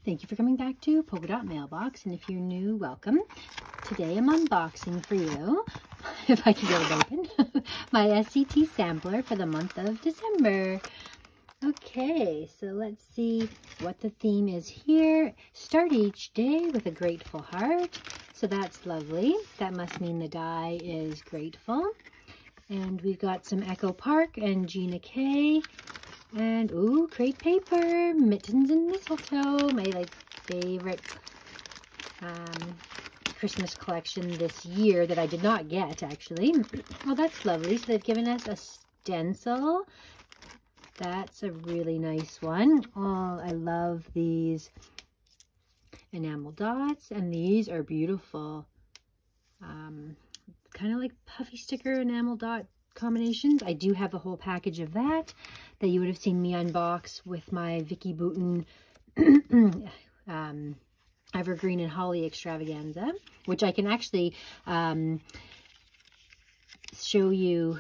Thank you for coming back to Polka Dot Mailbox, and if you're new, welcome. Today I'm unboxing for you, if I can get it open, my SCT Sampler for the month of December. Okay, so let's see what the theme is here. Start each day with a grateful heart. So that's lovely. That must mean the die is grateful. And we've got some Echo Park and Gina K. And, ooh, crepe paper, Mittens and Misteltoe, my, favorite Christmas collection this year that I did not get, actually. Oh, that's lovely. So they've given us a stencil. That's a really nice one. Oh, I love these enamel dots, and these are beautiful. Kind of like puffy sticker enamel dot combinations. I do have a whole package of that you would have seen me unbox with my Vicky Bouton Evergreen and Holly extravaganza, which I can actually show you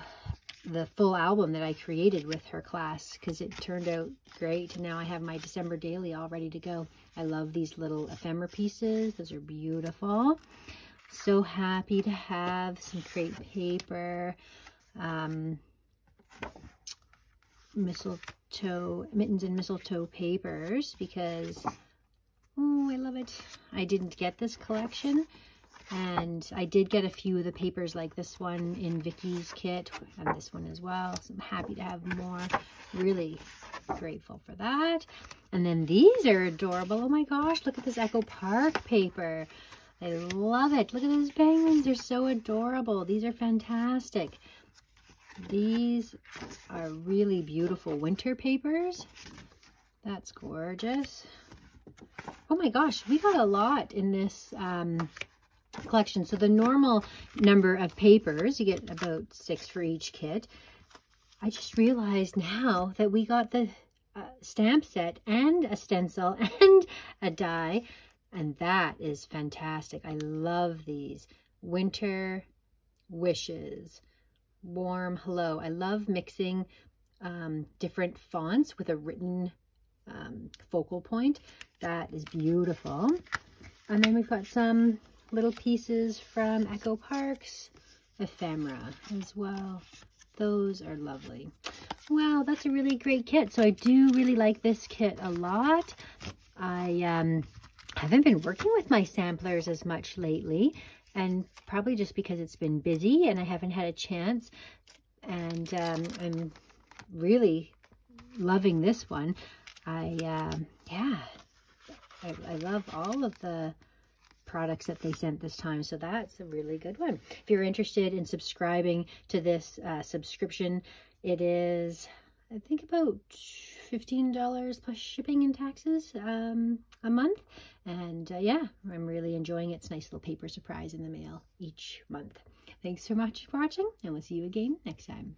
the full album that I created with her class, because it turned out great. And now I have my December daily all ready to go. I love these little ephemera pieces. Those are beautiful. So happy to have some crepe paper, mistletoe, Mittens and Misteltoe papers, because, oh, I love it. I didn't get this collection, and I did get a few of the papers like this one in Vicky's kit, and this one as well. So I'm happy to have more. Really grateful for that. And then these are adorable. Oh my gosh, look at this Echo Park paper. I love it. Look at those penguins. They're so adorable. These are fantastic. These are really beautiful winter papers. That's gorgeous. Oh my gosh, we got a lot in this collection. So the normal number of papers, you get about 6 for each kit. I just realized now that we got the stamp set and a stencil and a die, and that is fantastic. I love these. Winter wishes, warm hello. I love mixing different fonts with a written focal point. That is beautiful. And then we've got some little pieces from Echo Park's ephemera as well. Those are lovely. Wow, that's a really great kit. So I do really like this kit a lot. I haven't been working with my samplers as much lately, and probably just because it's been busy and I haven't had a chance. And I'm really loving this one. Yeah, I love all of the products that they sent this time, so that's a really good one. If you're interested in subscribing to this subscription, it is, I think, about $15 plus shipping and taxes a month. And yeah, I'm really enjoying it. It's a nice little paper surprise in the mail each month. Thanks so much for watching, and we'll see you again next time.